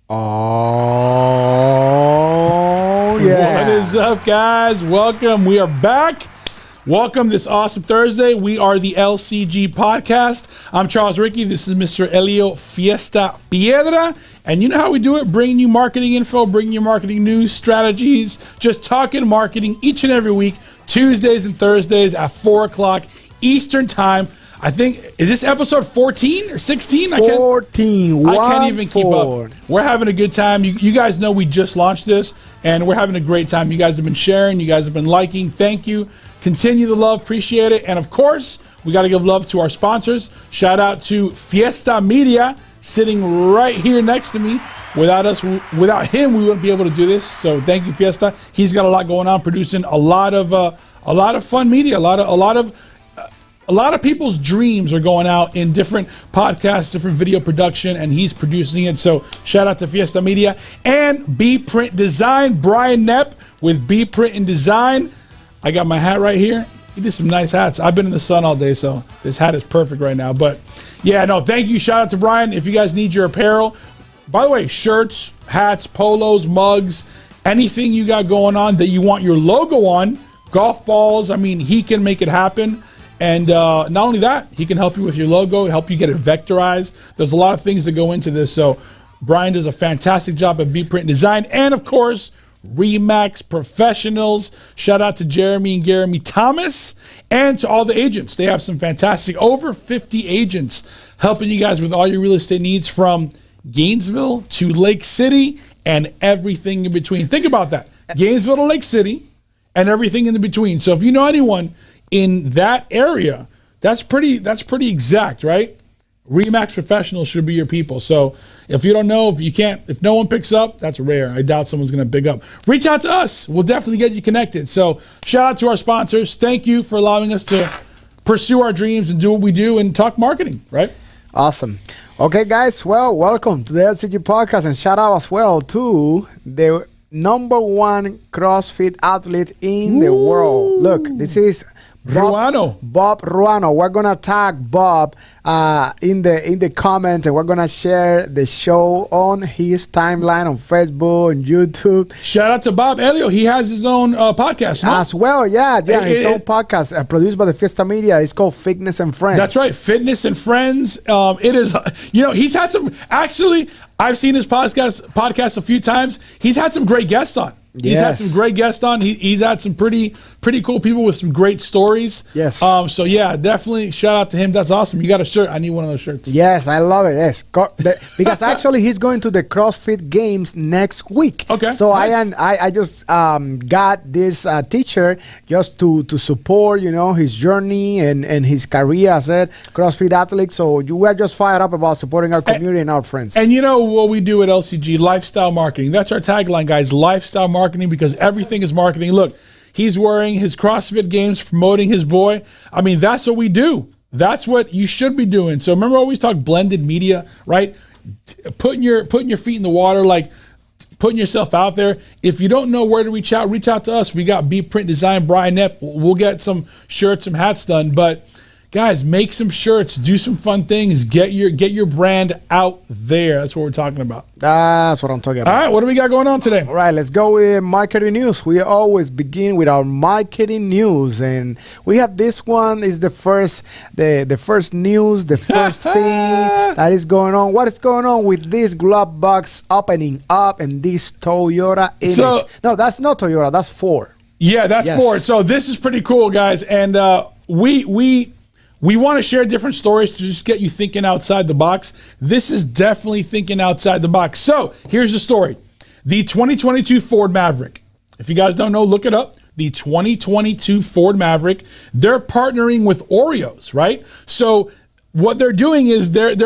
Oh, yeah. What is up, guys? Welcome. We are back. Welcome this awesome Thursday. We are the LCG Podcast. I'm Charles Ricky. This is Mr. Elio Fiesta Piedra. And you know how we do it? Bringing you marketing info, bringing you marketing news, strategies, just talking marketing each and every week, Tuesdays and Thursdays at 4 o'clock Eastern Time. I think, is this episode 14 or 16? 14. I can't even keep up. We're having a good time. You guys know we just launched this, and we're having a great time. You guys have been sharing. You guys have been liking. Thank you. Continue the love. Appreciate it. And, of course, we got to give love to our sponsors. Shout out to Fiesta Media, sitting right here next to me. Without him, we wouldn't be able to do this. So thank you, Fiesta. He's got a lot going on, producing a lot of fun media, a lot of people's dreams are going out in different podcasts, different video production, and he's producing it. So shout out to Fiesta Media and B Print Design, Brian Knepp with B Print and Design. I got my hat right here. He did some nice hats. I've been in the sun all day, so this hat is perfect right now. But yeah, no, thank you. Shout out to Brian. If you guys need your apparel, by the way, shirts, hats, polos, mugs, anything you got going on that you want your logo on, golf balls, I mean, he can make it happen. And not only that, he can help you with your logo, help you get it vectorized. There's a lot of things that go into this. So Brian does a fantastic job at B-Print Design. And, of course, Remax Professionals. Shout out to Jeremy and Jeremy Thomas and to all the agents. They have some fantastic, over 50 agents helping you guys with all your real estate needs from Gainesville to Lake City and everything in between. Think about that. Gainesville to Lake City and everything in between. So if you know anyone in that area, that's pretty exact, right? Remax Professionals should be your people. So if you don't know, if no one picks up, that's rare. I doubt someone's going to pick up. Reach out to us. We'll definitely get you connected. So shout out to our sponsors. Thank you for allowing us to pursue our dreams and do what we do and talk marketing, right? Awesome. Okay, guys. Well, welcome to the LCG Podcast, and shout out as well to the #1 CrossFit athlete in the world. Look, this is Bob Ruano. We're gonna tag Bob in the comments, and we're gonna share the show on his timeline on Facebook and YouTube. Shout out to Bob Elio. He has his own podcast, no? As well. Yeah, his own podcast produced by the Fiesta Media. It's called Fitness and Friends. That's right, Fitness and Friends. It is. He's had some. Actually, I've seen his podcast a few times. He's had some great guests on. He's had some great guests on. He's had some pretty cool people with some great stories. Yes. So yeah, definitely shout out to him. That's awesome. You got a shirt. I need one of those shirts. Yes, I love it. Yes, because actually he's going to the CrossFit Games next week. Okay. So nice. I just got this teacher just to support his journey and his career as a CrossFit athlete. So we are just fired up about supporting our community and our friends. And you know what we do at LCG? Lifestyle marketing. That's our tagline, guys. Lifestyle marketing, because everything is marketing. Look, he's wearing his CrossFit Games, promoting his boy. I mean, that's what we do. That's what you should be doing. So remember, I always talk blended media, right? Putting your feet in the water, like putting yourself out there. If you don't know where to reach out to us. We got B Print Design, Brian Knepp. We'll get some shirts, some hats done. But guys, make some shirts, do some fun things, get your brand out there. That's what we're talking about. That's what I'm talking about. All right, what do we got going on today? All right, let's go with marketing news. We always begin with our marketing news, and we have this one is the first news, the first thing that is going on. What is going on with this glove box opening up and this Toyota image? No, that's not Toyota. That's Ford. Yeah, that's Ford. So this is pretty cool, guys, and we want to share different stories to just get you thinking outside the box. This is definitely thinking outside the box. So here's the story. The 2022 Ford Maverick. If you guys don't know, look it up. The 2022 Ford Maverick. They're partnering with Oreos, right? So what they're doing is they've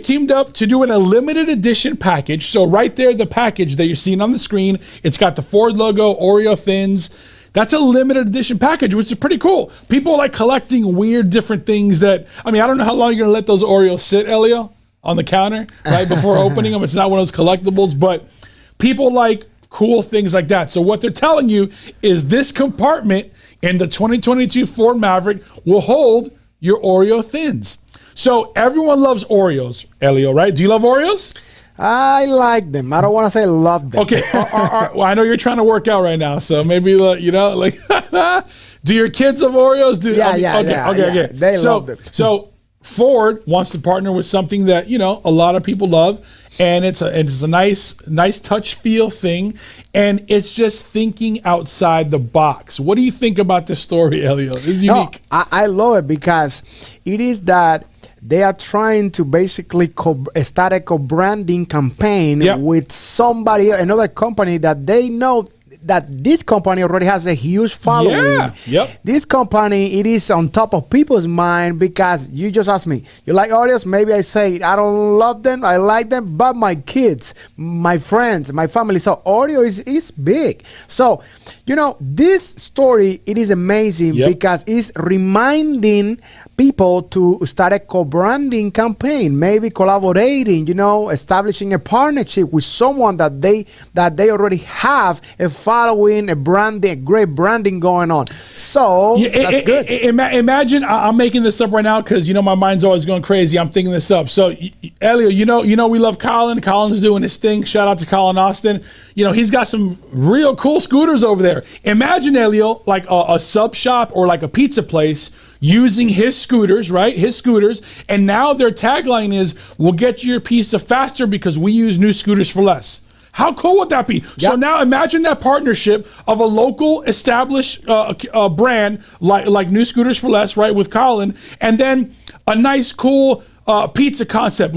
teamed up to do a limited edition package. So right there, the package that you're seeing on the screen, it's got the Ford logo, Oreo thins. That's a limited edition package, which is pretty cool. People like collecting weird different things that, I don't know how long you're going to let those Oreos sit, Elio, on the counter, right, before opening them. It's not one of those collectibles, but people like cool things like that. So what they're telling you is this compartment in the 2022 Ford Maverick will hold your Oreo thins. So everyone loves Oreos, Elio, right? Do you love Oreos? I like them. I don't want to say love them. Okay. Well, I know you're trying to work out right now, so maybe like do your kids have Oreos? Okay. They love them. So Ford wants to partner with something that a lot of people love, and it's a nice touch feel thing, and it's just thinking outside the box. What do you think about this story, Elio? It's unique. No, I love it because it is that they are trying to basically start a co-branding campaign with another company that they know that this company already has a huge following. This company, it is on top of people's mind because you just asked me, you like Oreos? Maybe I say, I don't love them, I like them, but my kids, my friends, my family. So Oreo is big. So, this story, it is amazing because it's reminding people to start a co-branding campaign, maybe collaborating, establishing a partnership with someone that they already have a following, a great branding going on. So that's good. Imagine I'm making this up right now because my mind's always going crazy. I'm thinking this up. So Elio, we love Colin. Colin's doing his thing. Shout out to Colin Austin. He's got some real cool scooters over there. Imagine, Elio, like a sub shop or like a pizza place using his scooters, right? His scooters. And now their tagline is, we'll get you your pizza faster because we use new scooters for less. How cool would that be? Yep. So now imagine that partnership of a local established brand like New Scooters for Less, right, with Colin, and then a nice, cool pizza concept.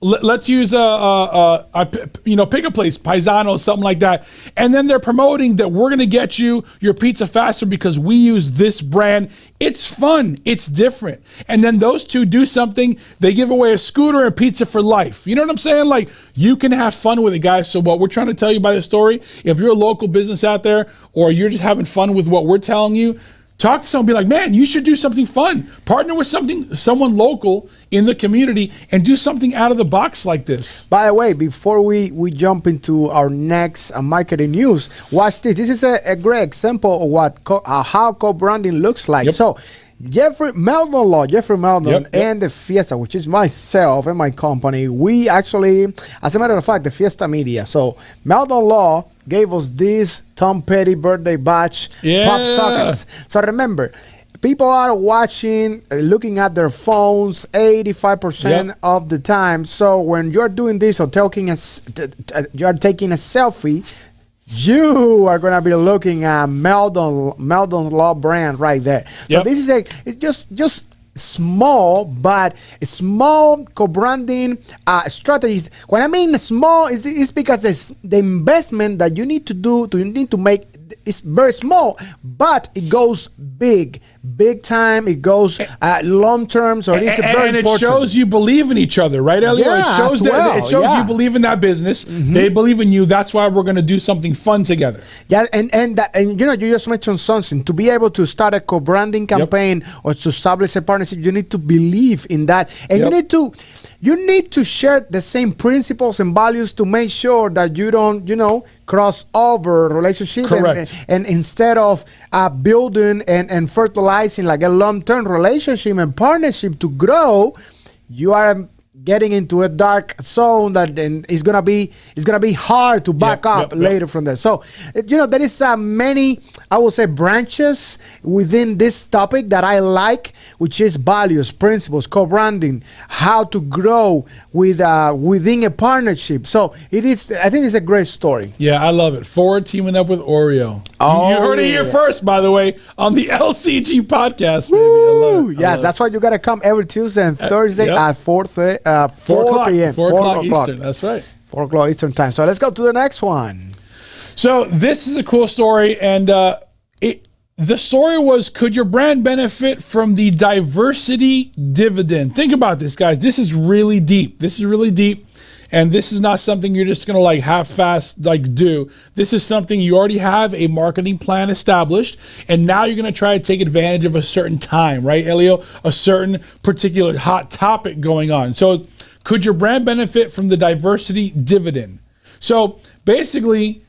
Let's use pick a place, Paisano, something like that. And then they're promoting that we're going to get you your pizza faster because we use this brand. It's fun. It's different. And then those two do something. They give away a scooter and pizza for life. You know what I'm saying? Like, you can have fun with it, guys. So what we're trying to tell you by this story, if you're a local business out there or you're just having fun with what we're telling you, talk to someone, be like, man, you should do something fun. Partner with someone local in the community and do something out of the box like this. By the way, before we jump into our next marketing news, watch this. This is a great example of how co-branding looks like. Yep. So Jeffrey Meldon and the Fiesta, which is myself and my company, we actually, as a matter of fact, the Fiesta Media. So Meldon Law gave us this Tom Petty birthday batch pop sockets. So remember, people are watching, looking at their phones 85% of the time. So when you're doing this or you're taking a selfie, you are going to be looking at Meldon's Law brand right there. So this is it's just small, but small co-branding strategies. When I mean small, it's because the investment that you need to make is very small, but it goes big time. It goes long term, so it's very important. And it shows you believe in each other, right, Elio? Yeah, it shows you believe in that business. Mm-hmm. They believe in you. That's why we're going to do something fun together. Yeah, and you just mentioned something. To be able to start a co-branding campaign or to establish a partnership, you need to believe in that, and you need to share the same principles and values to make sure that you don't cross over relationship. And instead of building and fertilizing like a long-term relationship and partnership to grow, you are getting into a dark zone that is gonna be hard to back up later from there. So there is many, I would say, branches within this topic that I like, which is values, principles, co-branding, how to grow within a partnership. So I think it's a great story. Yeah, I love it. Ford teaming up with Oreo. You heard it here first, by the way, on the LCG podcast, baby. I love it. Yes, that's why you got to come every Tuesday and Thursday at 4 p.m. 4 o'clock Eastern. That's right. 4 o'clock Eastern time. So let's go to the next one. So this is a cool story, and the story was, could your brand benefit from the diversity dividend? Think about this, guys. This is really deep. And this is not something you're just going to like half-fast do. This is something you already have a marketing plan established, and now you're going to try to take advantage of a certain time, right, Elio? A certain particular hot topic going on. So could your brand benefit from the diversity dividend? So basically,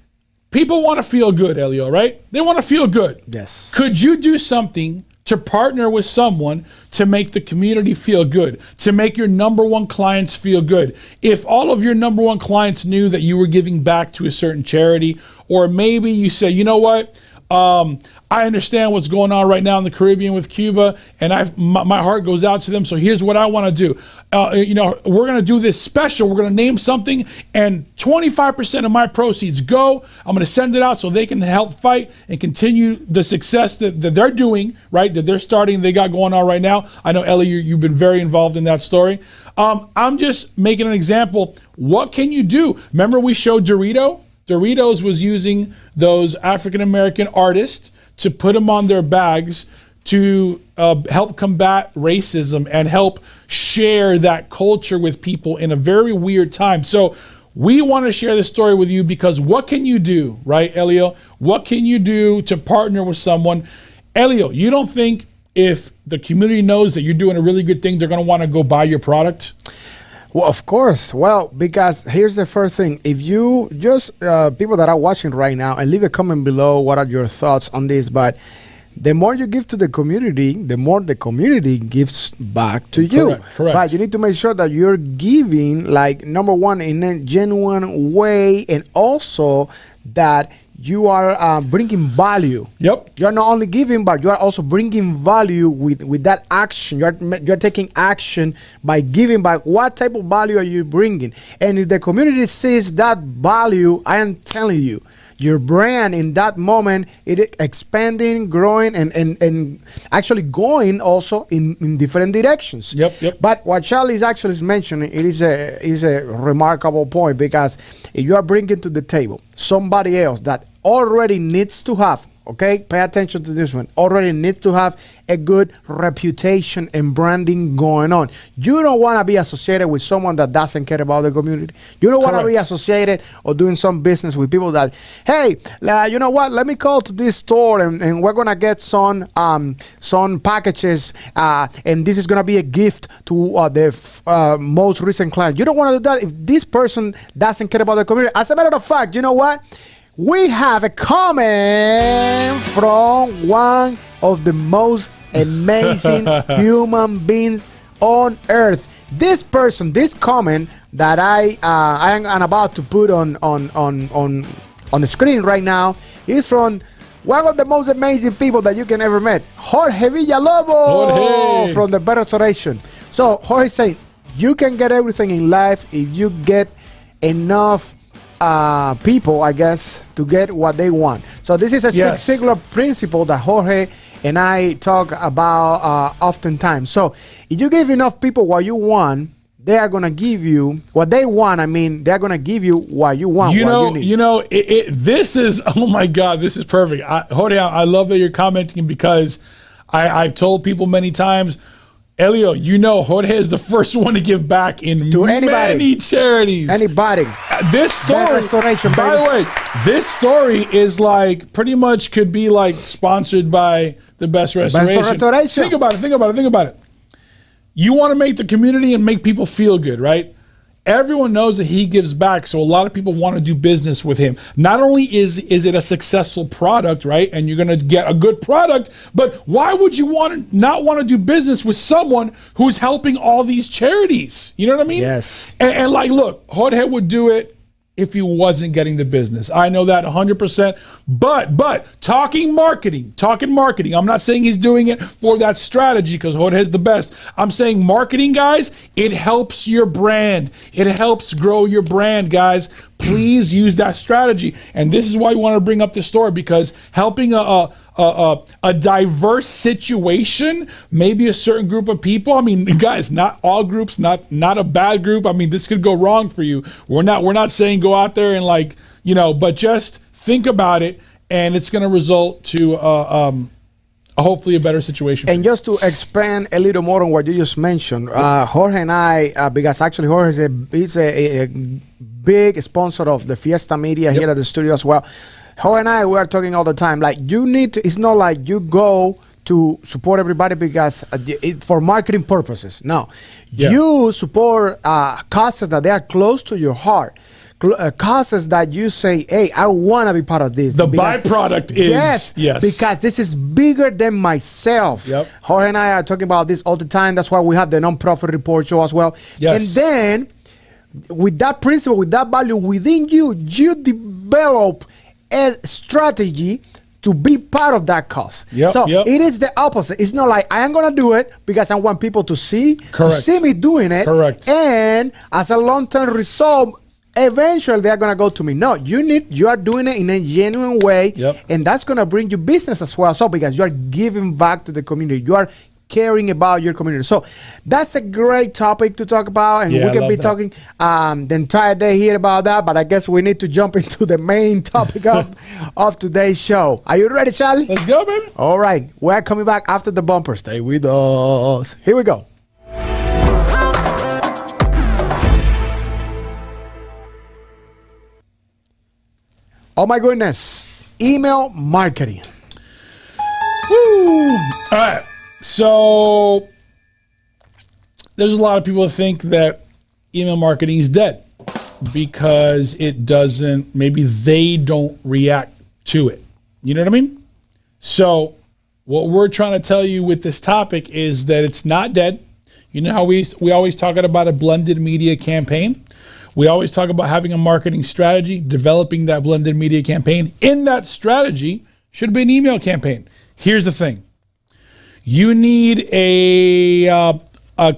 people want to feel good, Elio, right? They want to feel good. Yes. Could you do something to partner with someone to make the community feel good, to make your number one clients feel good. If all of your number one clients knew that you were giving back to a certain charity, or maybe you say, you know what, I understand what's going on right now in the Caribbean with Cuba, and my heart goes out to them. So here's what I want to do. We're going to do this special. We're going to name something, and 25% of my proceeds go. I'm going to send it out so they can help fight and continue the success that they're doing, right? That they're starting, they got going on right now. I know, Ellie, you've been very involved in that story. I'm just making an example. What can you do? Remember we showed Doritos was using those African-American artists to put them on their bags to help combat racism and help share that culture with people in a very weird time. So we want to share this story with you because what can you do, right, Elio? What can you do to partner with someone? Elio, you don't think if the community knows that you're doing a really good thing, they're going to want to go buy your product? Well, of course. Well, because here's the first thing. If you just, people that are watching right now, and leave a comment below, what are your thoughts on this? But the more you give to the community, the more the community gives back to you. Correct. But you need to make sure that you're giving, like, number one, in a genuine way, and also that you are bringing value. Yep. You're not only giving, but you are also bringing value with that action. You're taking action by giving back. What type of value are you bringing? And if the community sees that value, I am telling you, your brand in that moment, it expanding, growing, and actually going also in different directions. Yep. But what Charlie is actually mentioning, it is a remarkable point, because if you are bringing to the table somebody else that already needs to have, okay, pay attention to this one, already needs to have a good reputation and branding going on. You don't want to be associated with someone that doesn't care about the community. You don't want to be associated or doing some business with people that, hey, you know what, let me call to this store and we're going to get some packages and this is going to be a gift to the most recent client. You don't want to do that if this person doesn't care about the community. As a matter of fact, you know what? We have a comment from one of the most amazing human beings on earth. This person, this comment that I am about to put on the screen right now is from one of the most amazing people that you can ever meet, Jorge Villalobos from the Better Restoration. So Jorge saying, you can get everything in life if you get enough people, I guess, to get what they want. So this is a Six Sigma principle that Jorge and I talk about oftentimes. So if you give enough people what you want, they are going to give you what they want. I mean, they're going to give you what you want. This is, oh my God, this is perfect. Jorge, I love that you're commenting, because I've told people many times, Elio, Jorge is the first one to give back to many charities. Anybody. This story, by the way, this story is like pretty much could be like sponsored by the Best Restoration. Think about it. You want to make the community and make people feel good, right? Everyone knows that he gives back, so a lot of people want to do business with him. Not only is it a successful product, right, and you're going to get a good product, but why would you not want to do business with someone who's helping all these charities? You know what I mean? Yes. And like, look, Jorge would do it if he wasn't getting the business. I know that 100%. But talking marketing. I'm not saying he's doing it for that strategy, because Jorge is the best. I'm saying marketing, guys, it helps your brand. It helps grow your brand, guys. Please use that strategy. And this is why you want to bring up this story, because helping a diverse situation, maybe a certain group of people. I mean, guys, not all groups, not a bad group. I mean, this could go wrong for you. We're not saying go out there and but just think about it, and it's going to result to hopefully a better situation. And just to expand a little more on what you just mentioned, Jorge and I, because actually Jorge is a big sponsor of the Fiesta Media here at the studio as well. Jorge and I, we are talking all the time. Like, you need to, it's not like you go to support everybody because for marketing purposes. No, you support causes that they are close to your heart, causes that you say, hey, I want to be part of this. The byproduct is, yes, because this is bigger than myself. Yep. Jorge and I are talking about this all the time. That's why we have the nonprofit report show as well. Yes. And then with that principle, with that value within you, you develop a strategy to be part of that cause. So it is the opposite. It's not like I am going to do it because I want people to see me doing it. Correct. And as a long-term result, eventually they're going to go to me. No, you are doing it in a genuine way. And that's going to bring you business as well. So because you are giving back to the community, you are caring about your community. So that's a great topic to talk about, and we can be talking the entire day here about that, but I guess we need to jump into the main topic of today's show. Are you ready, Charlie? Let's go, baby. All right, we're coming back after the bumper. Stay with us. Here we go. Oh my goodness, email marketing. Woo. All right. So there's a lot of people that think that email marketing is dead because maybe they don't react to it. You know what I mean? So what we're trying to tell you with this topic is that it's not dead. You know how we always talk about a blended media campaign? We always talk about having a marketing strategy, developing that blended media campaign. In that strategy should be an email campaign. Here's the thing. You need a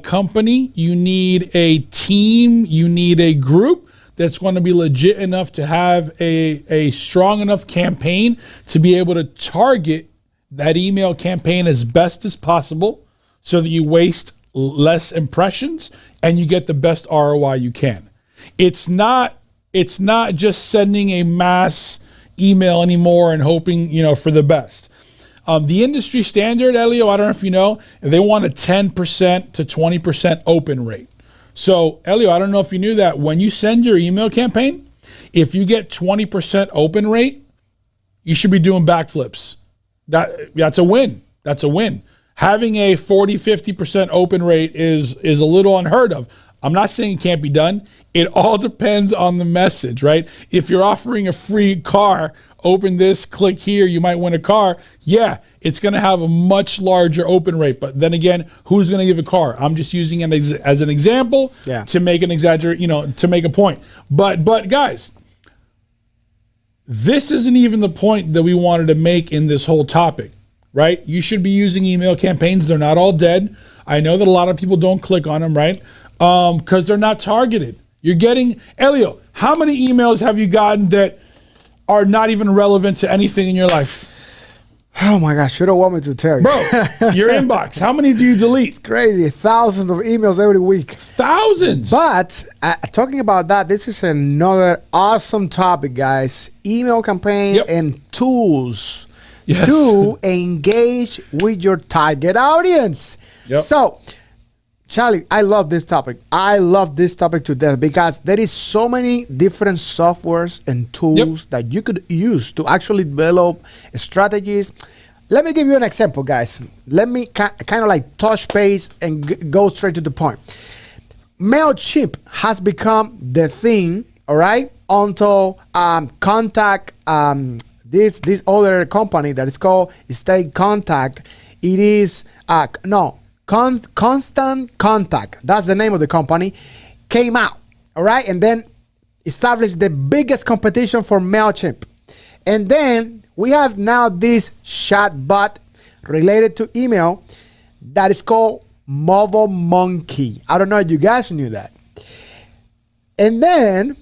company, you need a team, you need a group that's going to be legit enough to have a strong enough campaign to be able to target that email campaign as best as possible so that you waste less impressions and you get the best ROI you can. It's not just sending a mass email anymore and hoping, for the best. The industry standard, Elio, I don't know if you know, they want a 10% to 20% open rate. So, Elio, I don't know if you knew that when you send your email campaign, if you get 20% open rate, you should be doing backflips. That's a win. That's a win. Having a 40, 50% open rate is a little unheard of. I'm not saying it can't be done. It all depends on the message, right? If you're offering a free car, open this, click here, you might win a car. Yeah, it's going to have a much larger open rate. But then again, who's going to give a car? I'm just using it as an example to make an to make a point. But guys, this isn't even the point that we wanted to make in this whole topic, right? You should be using email campaigns. They're not all dead. I know that a lot of people don't click on them, right? Because they're not targeted. You're getting, Elio, how many emails have you gotten that are not even relevant to anything in your life? Oh my gosh, you don't want me to tell you. Bro, your inbox, how many do you delete? It's crazy, thousands of emails every week. Thousands! But talking about that, this is another awesome topic, guys. Email campaign and tools to engage with your target audience. So, Charlie, I love this topic. I love this topic to death because there is so many different softwares and tools that you could use to actually develop strategies. Let me give you an example, guys. Let me kind of like touch base and go straight to the point. MailChimp has become the thing, all right, until contact this other company that is called Stay Contact. It is, Constant Contact, that's the name of the company, came out, all right, and then established the biggest competition for MailChimp. And then we have now this chat bot related to email that is called Mobile Monkey. I don't know if you guys knew that. And then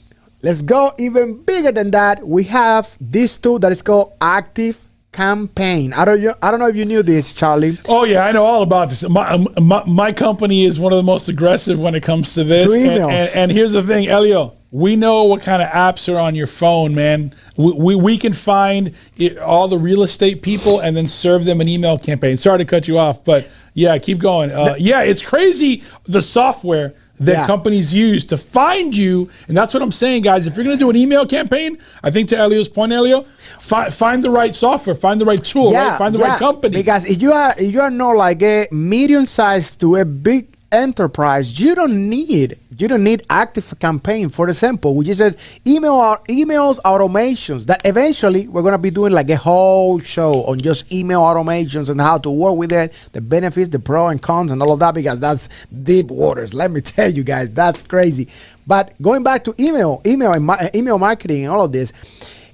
let's go even bigger than that. We have this tool that is called Active Campaign. I don't know if you knew this, Charlie. Oh yeah, I know all about this. My company is one of the most aggressive when it comes to this. To emails. And here's the thing, Elio. We know what kind of apps are on your phone, man. We can find all the real estate people and then serve them an email campaign. Sorry to cut you off, but yeah, keep going. It's crazy the software that companies use to find you. And that's what I'm saying, guys. If you're going to do an email campaign, I think to Elio's point, Elio, find the right software, find the right tool, right? Find the right company. Because if you are not like a medium-sized to a big enterprise, you don't need you don't need active campaign. For example, we just said emails automations that eventually we're going to be doing like a whole show on just email automations and how to work with it, the benefits, the pros and cons and all of that, because that's deep waters. Let me tell you guys, that's crazy. But going back to email marketing and all of this,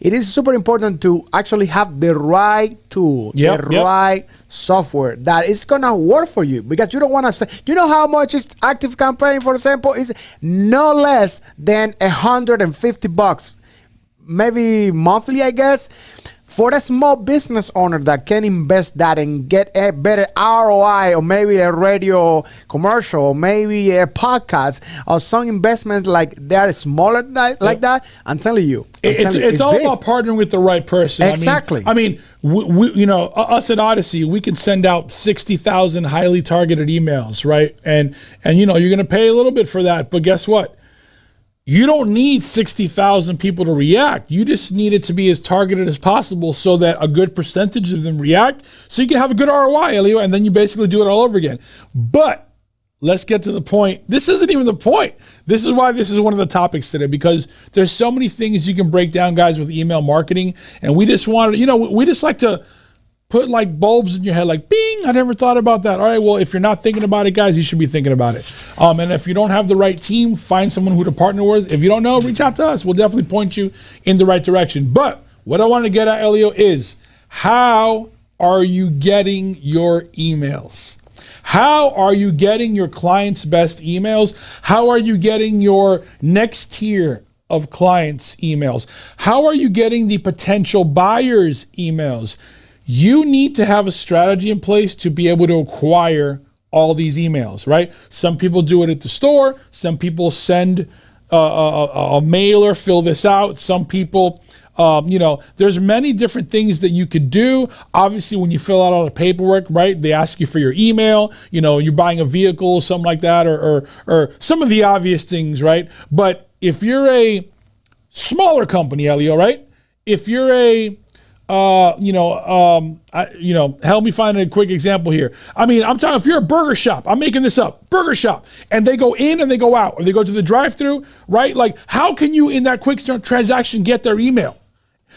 it is super important to actually have the right tool, right software that is going to work for you, because you don't want to say, you know how much is active campaign, for example, is no less than $150, maybe monthly, I guess. For a small business owner that can invest that and get a better ROI, or maybe a radio commercial, or maybe a podcast, or some investment like that is smaller like that, I'm telling you. It's all big. About partnering with the right person. Exactly. I mean, we you know, us at Odyssey, we can send out 60,000 highly targeted emails, right? And you know, you're going to pay a little bit for that, but guess what? You don't need 60,000 people to react. You just need it to be as targeted as possible so that a good percentage of them react, so you can have a good ROI, Elio, and then you basically do it all over again. But let's get to the point. This isn't even the point. This is why this is one of the topics today, because there's so many things you can break down, guys, with email marketing. And we just wanted, you know, we just like to put like bulbs in your head, like, bing, I never thought about that. All right, well, if you're not thinking about it, guys, you should be thinking about it. And if you don't have the right team, find someone who to partner with. If you don't know, reach out to us. We'll definitely point you in the right direction. But what I want to get at, Elio, is how are you getting your emails? How are you getting your clients' best emails? How are you getting your next tier of clients' emails? How are you getting the potential buyers' emails? You need to have a strategy in place to be able to acquire all these emails, right? Some people do it at the store. Some people send a mailer, fill this out. Some people, you know, there's many different things that you could do. Obviously, when you fill out all the paperwork, right, they ask you for your email. You know, you're buying a vehicle, something like that, or some of the obvious things, right? But if you're a smaller company, Elio, right? If you're a help me find a quick example here. I mean, I'm talking, if you're a burger shop, I'm making this up, burger shop, and they go in and they go out, or they go to the drive-through, right? Like, how can you in that quick start transaction get their email?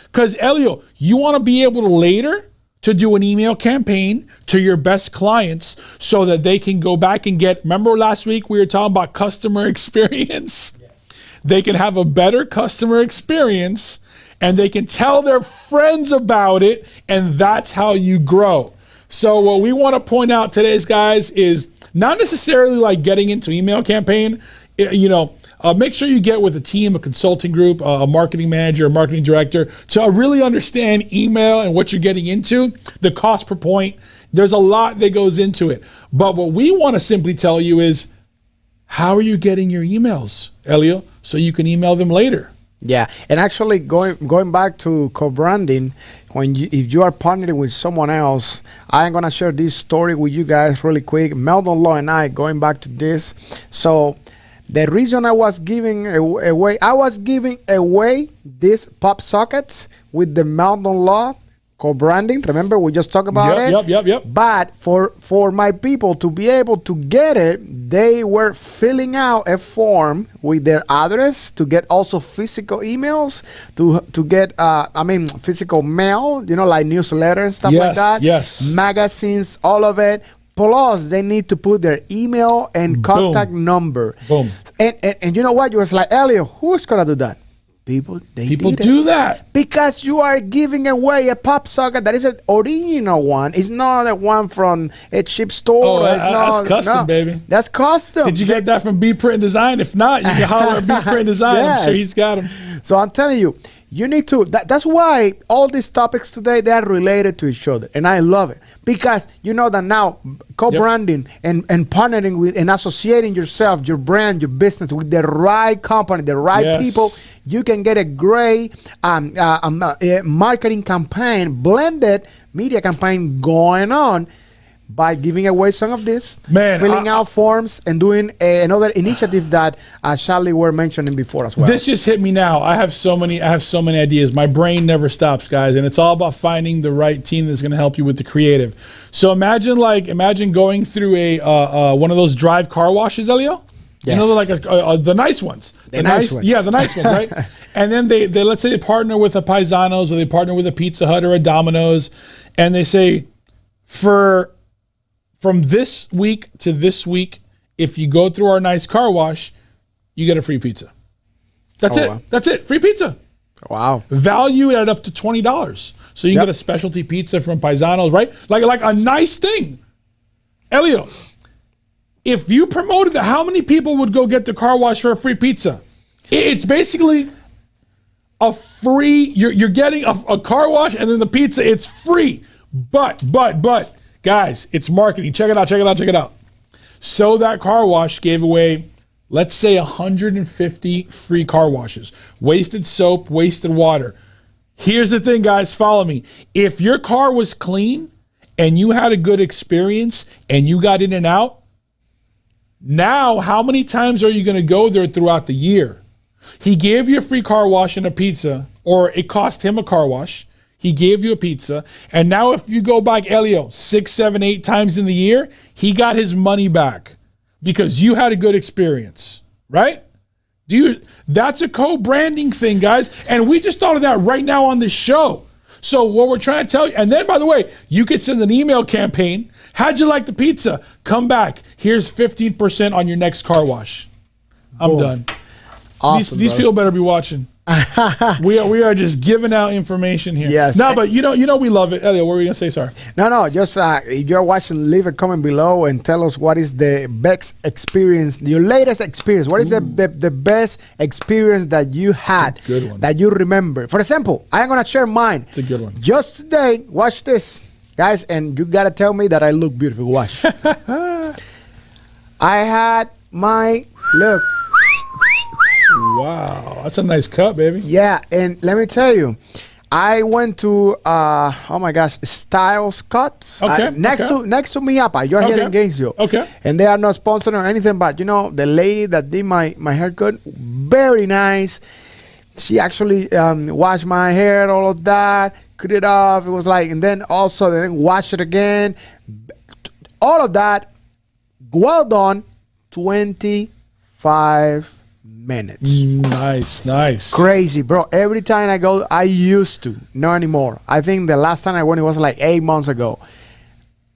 Because Elio, you want to be able to later to do an email campaign to your best clients so that they can go back and get, remember last week we were talking about customer experience? Yes. They can have a better customer experience and they can tell their friends about it, and that's how you grow. So what we want to point out today, guys, is not necessarily like getting into email campaign. Make sure you get with a team, a consulting group, a marketing manager, a marketing director, to really understand email and what you're getting into, the cost per point. There's a lot that goes into it. But what we want to simply tell you is, how are you getting your emails, Elio, so you can email them later? Yeah, and actually going back to co-branding, if you are partnering with someone else, I'm gonna share this story with you guys really quick. Meldon Law and I going back to this. So the reason I was giving away these pop sockets with the Meldon Law co-branding. Remember, we just talked about it. Yep. But for my people to be able to get it, they were filling out a form with their address to get also physical emails, to get physical mail, like newsletters, stuff like that. Yes. Magazines, all of it. Plus, they need to put their email and contact number. Boom. And you know what? You was like, Elio, who's gonna do that? People do that because you are giving away a pop socket that is an original one. It's not a one from a cheap store. Oh, that's custom, baby. That's custom. Did you get that from B Print Design? If not, you can holler at B Print Design. Yes. I'm sure he's got them. So I'm telling you, you need to. That's why all these topics today, they are related to each other, and I love it because you know that now co-branding and partnering with and associating yourself, your brand, your business with the right company, the right people. You can get a great marketing campaign, blended media campaign going on by giving away some of this, filling out forms, and doing another initiative that Charlie were mentioning before as well. This just hit me now. I have so many ideas. My brain never stops, guys, and it's all about finding the right team that's going to help you with the creative. So imagine going through a one of those drive car washes, Elio. You know, like the nice ones. The nice ones. Yeah, the nice ones, right? And then they let's say they partner with a Paisanos or they partner with a Pizza Hut or a Domino's, and they say, from this week to this week, if you go through our nice car wash, you get a free pizza. That's it. Wow. That's it. Free pizza. Wow. Value at up to $20. So you can get a specialty pizza from Paisanos, right? Like a nice thing. Elio, if you promoted that, how many people would go get the car wash for a free pizza? It's basically a free, you're getting a car wash and then the pizza, it's free. But, guys, it's marketing. Check it out. So that car wash gave away, let's say 150 free car washes. Wasted soap, wasted water. Here's the thing, guys, follow me. If your car was clean and you had a good experience and you got in and out, now how many times are you going to go there throughout the year? He gave you a free car wash and a pizza, or it cost him a car wash. He gave you a pizza. And now if you go back, Elio, 6, 7, 8 times in the year, he got his money back because you had a good experience, right? That's a co-branding thing, guys. And we just thought of that right now on this show. So what we're trying to tell you, and then by the way, you could send an email campaign. How'd you like the pizza? Come back. Here's 15% on your next car wash. I'm done. Awesome. These people better be watching. we are just giving out information here. Yes. No, but you know we love it. Elio, what were you gonna say? Sorry. No. Just if you're watching, leave a comment below and tell us what is the best experience, your latest experience. What is the best experience that you had, that you remember? For example, I'm gonna share mine. It's a good one. Just today, watch this, guys, and you gotta tell me that I look beautiful. Watch. I had my look. Wow, that's a nice cup, baby. Yeah, and let me tell you, I went to oh my gosh, Styles Cuts. Okay. Next to Miapa. You're here in Gainesville. Okay. And they are not sponsoring or anything, but you know, the lady that did my haircut, very nice. She actually washed my hair, all of that, cut it off. It was like, and then also then wash it again. All of that, well done. 25 minutes. Nice. Crazy, bro. Every time I go, I used to, not anymore. I think the last time I went, it was like 8 months ago.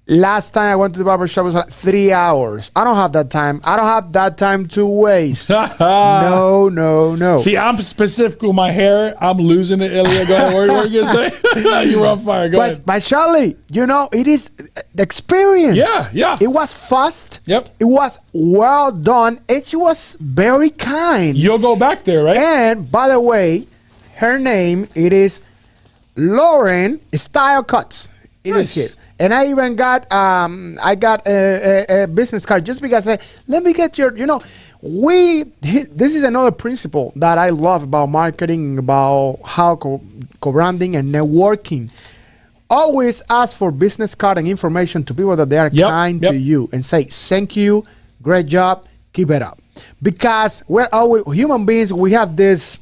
Last time I went to the barber shop was like 3 hours. I don't have that time. I don't have that time to waste. No. See, I'm specific with my hair. I'm losing it, Ilya. Go ahead. What were you going to say? You were on fire. Go ahead. But Charlie, you know, it is the experience. Yeah. It was fast. Yep. It was well done. She was very kind. You'll go back there, right? And by the way, her name, it is Lauren Style Cuts. It is here. And I even got a business card just because I said, let me get your, you know, this is another principle that I love about marketing, about how co-branding and networking. Always ask for business card and information to people that they are kind to you and say, thank you, great job, keep it up. Because we're always, human beings, we have this,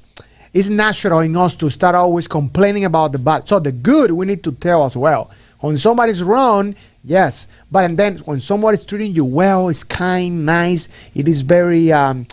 it's natural in us to start always complaining about the bad. So the good, we need to tell as well. When somebody's wrong, yes. But and then when somebody's treating you well, it's kind, nice. It is very on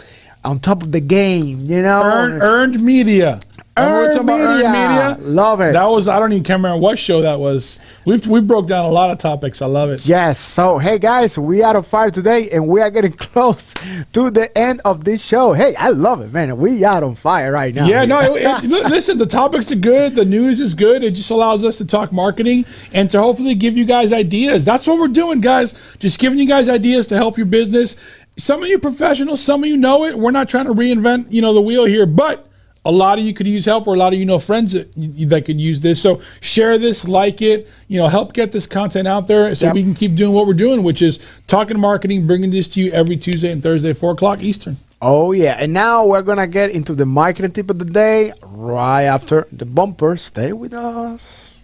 top of the game, you know. Earned media. Earned media. Love it. That was, I don't even remember what show that was. We broke down a lot of topics. I love it. Yes. So, hey, guys, we are on fire today, and we are getting close to the end of this show. Hey, I love it, man. We are on fire right now. Yeah, no, listen, the topics are good. The news is good. It just allows us to talk marketing and to hopefully give you guys ideas. That's what we're doing, guys. Just giving you guys ideas to help your business. Some of you professionals, some of you know it. We're not trying to reinvent, the wheel here, but a lot of you could use help, or a lot of you know friends that could use this. So share this, like it, help get this content out there so we can keep doing what we're doing, which is talking marketing, bringing this to you every Tuesday and Thursday, 4 o'clock Eastern. Oh, yeah. And now we're going to get into the marketing tip of the day right after the bumper. Stay with us.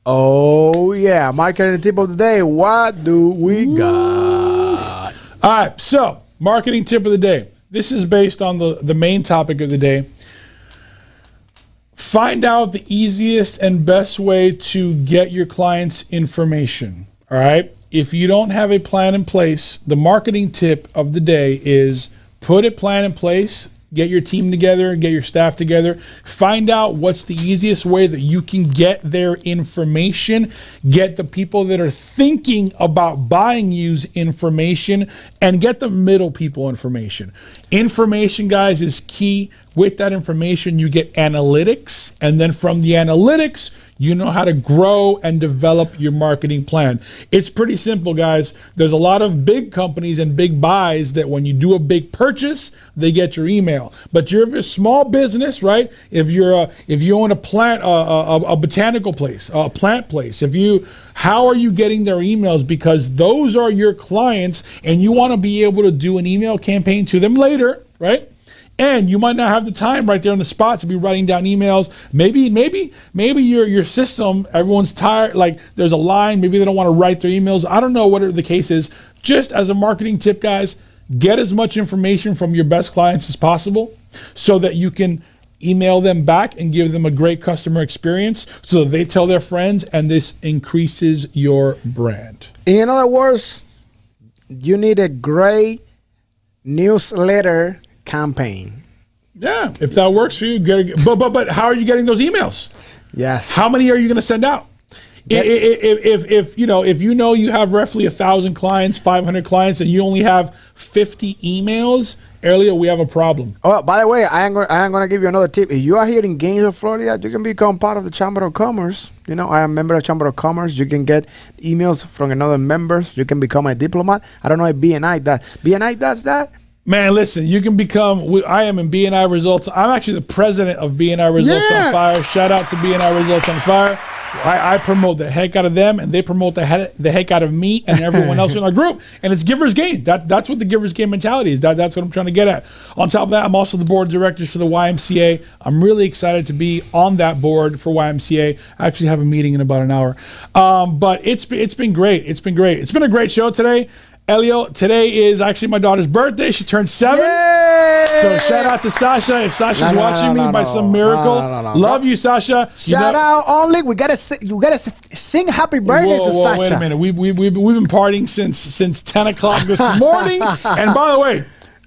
Oh, yeah. Marketing tip of the day. What do we got? All right. So, marketing tip of the day. This is based on the main topic of the day. Find out the easiest and best way to get your clients information. All right. If you don't have a plan in place, the marketing tip of the day is put a plan in place. Get your team together, get your staff together, find out what's the easiest way that you can get their information, get the people that are thinking about buying you's information, and get the middle people information. Information, guys, is key. With that information, you get analytics, and then from the analytics, you know how to grow and develop your marketing plan. It's pretty simple, guys. There's a lot of big companies and big buys that when you do a big purchase, they get your email. But you're a small business, right? If you own a plant, a botanical place, a plant place, how are you getting their emails? Because those are your clients, and you want to be able to do an email campaign to them later, right? And you might not have the time right there on the spot to be writing down emails. Maybe your system, everyone's tired, like there's a line, maybe they don't want to write their emails. I don't know, whatever the case is. Just as a marketing tip, guys, get as much information from your best clients as possible so that you can email them back and give them a great customer experience so that they tell their friends, and this increases your brand. In other words, you need a great newsletter campaign. Yeah, if that works for you, but how are you getting those emails? Yes. How many are you going to send out? If you know you have roughly 1,000 clients, 500 clients, and you only have 50 emails, Elliot, we have a problem. Oh, by the way, I am going to give you another tip. If you are here in Gainesville, Florida, you can become part of the Chamber of Commerce. I am a member of the Chamber of Commerce. You can get emails from another members. You can become a diplomat. I don't know if BNI does that. Man, listen, you can become, I am in BNI Results. I'm actually the president of BNI Results on Fire. Shout out to BNI Results on Fire. I promote the heck out of them, and they promote the heck out of me and everyone else in our group. And it's giver's gain. That's what the giver's gain mentality is. That's what I'm trying to get at. On top of that, I'm also the board of directors for the YMCA. I'm really excited to be on that board for YMCA. I actually have a meeting in about an hour. But it's been great. It's been great. It's been a great show today. Elio, today is actually my daughter's birthday. She turned 7. Yay! So shout out to Sasha. If Sasha's watching me by some miracle, love you, Sasha. Shout out only. You gotta sing happy birthday to Sasha. Wait a minute. We've been partying since 10 o'clock this morning. And by the way,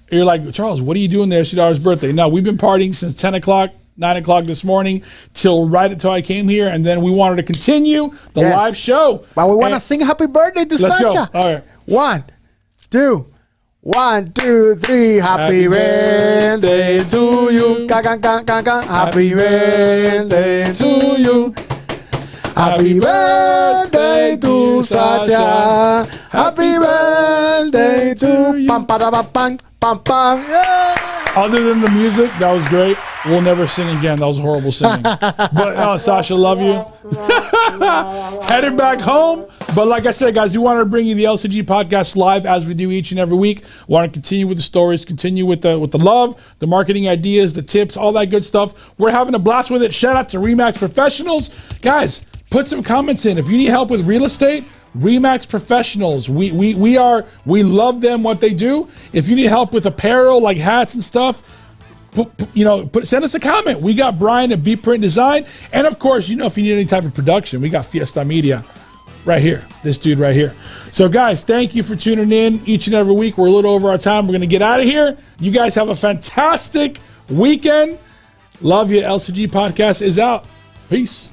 you're like, Charles, what are you doing there? It's your daughter's birthday. No, we've been partying since 10 o'clock. 9 o'clock this morning till I came here, and then we wanted to continue the live show. But we want to sing happy birthday to Sasha. Let's go. All right. 1, 2, 1, 2, 3. Happy birthday to you. Happy birthday to you. Happy birthday to Sasha. Happy birthday to pam pam pam pam. Yeah. Other than the music, that was great. We'll never sing again. That was horrible singing. But Sasha, love you. Headed back home. But like I said, guys, we wanted to bring you the Lcg Podcast live as we do each and every week. We want to continue with the stories, continue with the love, the marketing ideas, the tips, all that good stuff. We're having a blast with it. Shout out to Remax Professionals. Guys, put some comments in. If you need help with real estate, Remax Professionals. We love them, what they do. If you need help with apparel like hats and stuff, send us a comment. We got Brian at B Print Design, and of course, if you need any type of production, we got Fiesta Media right here. This dude right here. So guys, thank you for tuning in each and every week. We're a little over our time. We're going to get out of here. You guys have a fantastic weekend. Love you. Lcg Podcast is out. Peace.